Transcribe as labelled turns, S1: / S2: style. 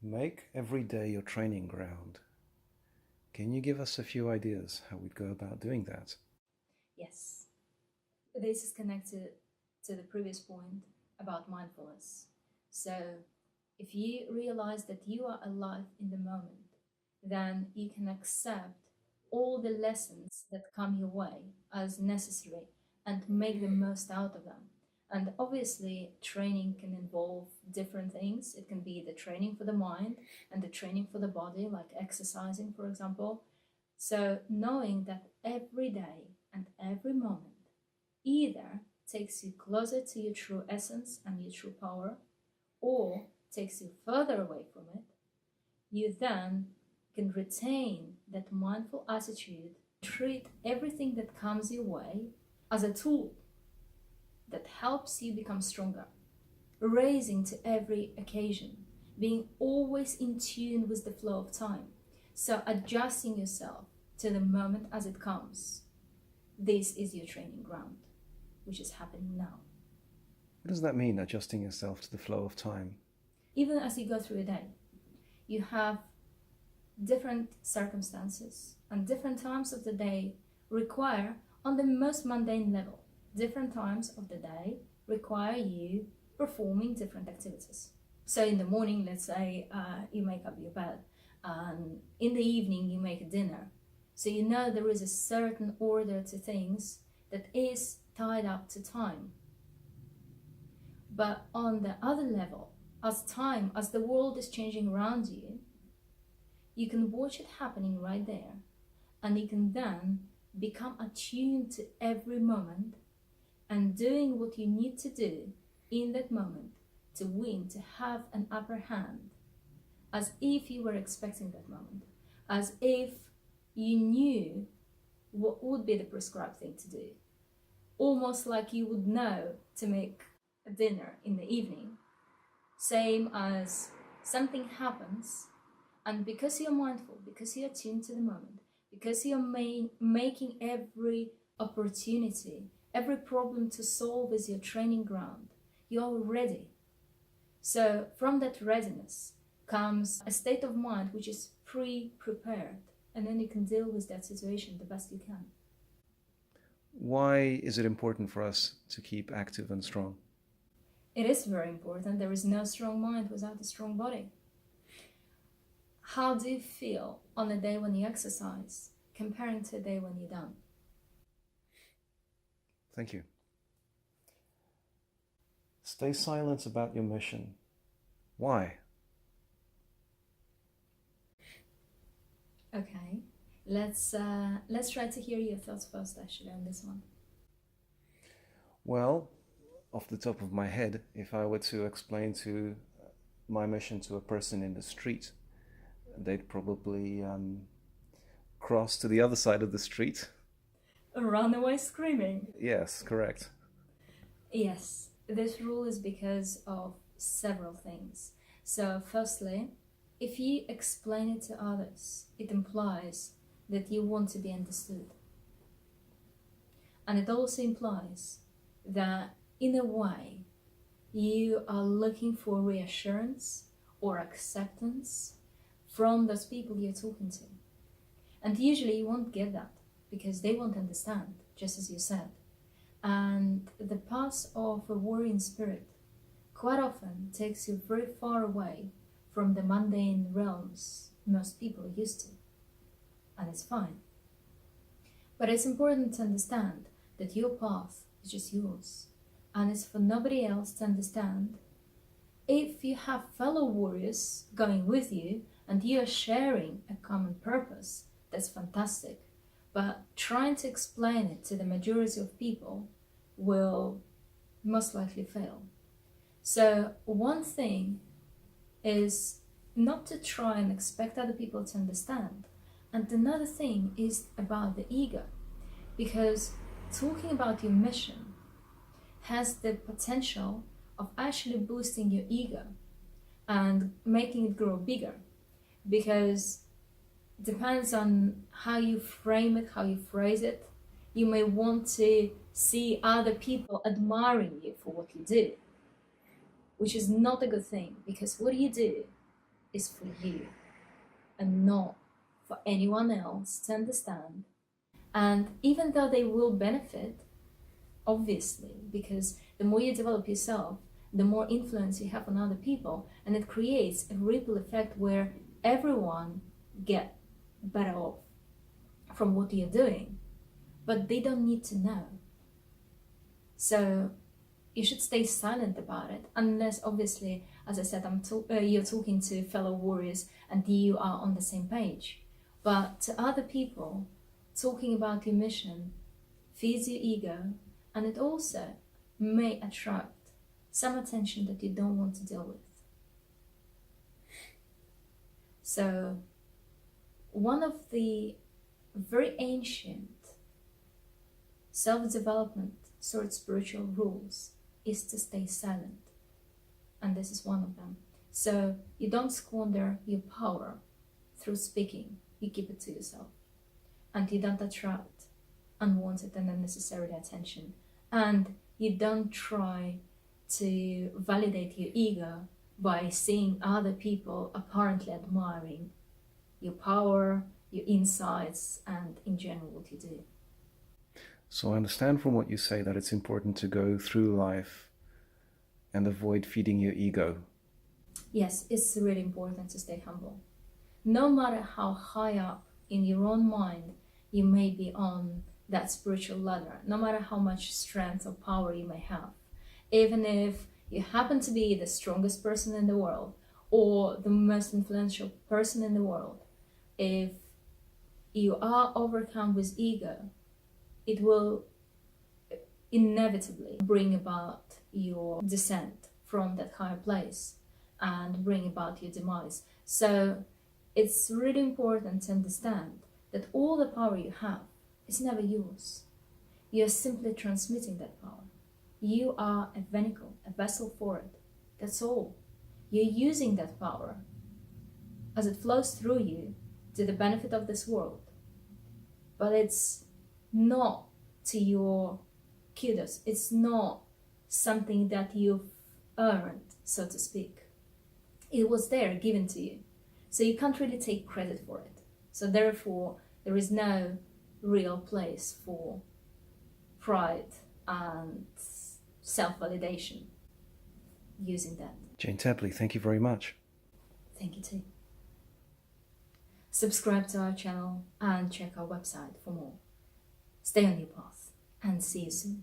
S1: Make every day your training ground. Can you give us a few ideas how we'd go about doing that?
S2: Yes, this is connected to the previous point about mindfulness. So, if you realize that you are alive in the moment, then you can accept all the lessons that come your way as necessary and make the most out of them. And obviously, training can involve different things. It can be the training for the mind and the training for the body, like exercising, for example. So, knowing that every day and every moment either takes you closer to your true essence and your true power, or takes you further away from it, you then can retain that mindful attitude, treat everything that comes your way as a tool that helps you become stronger, raising to every occasion, being always in tune with the flow of time. So adjusting yourself to the moment as it comes. This is your training ground, which is happening now.
S1: What does that mean, adjusting yourself to the flow of time?
S2: Even as you go through a day, you have different circumstances and different times of the day require, on the most mundane level, different times of the day require you performing different activities. So in the morning, let's say you make up your bed, and in the evening you make a dinner. So you know there is a certain order to things that is tied up to time. But on the other level, as the world is changing around you, you can watch it happening right there, and you can then become attuned to every moment and doing what you need to do in that moment to win, to have an upper hand, as if you were expecting that moment, as if you knew what would be the prescribed thing to do, almost like you would know to make a dinner in the evening. Same as something happens, and because you're mindful, because you're attuned to the moment, because you're making every opportunity, every problem to solve is your training ground, you're ready. So from that readiness comes a state of mind which is pre-prepared, and then you can deal with that situation the best you can.
S1: Why is it important for us to keep active and strong?
S2: It is very important. There is no strong mind without a strong body. How do you feel on a day when you exercise comparing to a day when you don't?
S1: Thank you. Stay silent about your mission. Why?
S2: Okay, let's try to hear your thoughts first, actually, on this one.
S1: Well, off the top of my head, if I were to explain my mission to a person in the street, they'd probably cross to the other side of the street.
S2: Run away screaming.
S1: Yes, correct.
S2: Yes, this rule is because of several things. So firstly, if you explain it to others, it implies that you want to be understood. And it also implies that, in a way, you are looking for reassurance or acceptance from those people you're talking to. And usually you won't get that because they won't understand, just as you said. And the path of a warring spirit quite often takes you very far away from the mundane realms most people are used to. And it's fine. But it's important to understand that your path is just yours, and it's for nobody else to understand. If you have fellow warriors going with you and you are sharing a common purpose, that's fantastic. But trying to explain it to the majority of people will most likely fail. So one thing is not to try and expect other people to understand. And another thing is about the ego, because talking about your mission has the potential of actually boosting your ego and making it grow bigger, because it depends on how you frame it, how you phrase it. You may want to see other people admiring you for what you do, which is not a good thing, because what do? is for you and not for anyone else to understand. And even though they will benefit, obviously, because the more you develop yourself, the more influence you have on other people, and it creates a ripple effect where everyone get better off from what you're doing, but they don't need to know. So you should stay silent about it, unless, obviously, as I said, you're talking to fellow warriors and you are on the same page. But to other people, talking about your mission feeds your ego, and it also may attract some attention that you don't want to deal with. So one of the very ancient self-development sort of spiritual rules is to stay silent, and this is one of them. So you don't squander your power through speaking, you keep it to yourself, and you don't attract unwanted and unnecessary attention, and you don't try to validate your ego by seeing other people apparently admiring your power, your insights, and in general what you do.
S1: So I understand from what you say that it's important to go through life and avoid feeding your ego.
S2: Yes, it's really important to stay humble. No matter how high up in your own mind you may be on that spiritual ladder, no matter how much strength or power you may have, even if you happen to be the strongest person in the world or the most influential person in the world, if you are overcome with ego, it will inevitably bring about your descent from that higher place and bring about your demise. So it's really important to understand that all the power you have is never yours. You're simply transmitting that power. You are a vehicle, a vessel for it. That's all. You're using that power as it flows through you to the benefit of this world. But it's not to your kudos. It's not something that you've earned, so to speak. It was there, given to you. So you can't really take credit for it. So therefore, there is no real place for pride and self-validation using that.
S1: Jane Tepley, thank you very much.
S2: Thank you too. Subscribe to our channel and check our website for more. Stay on your path and see you soon.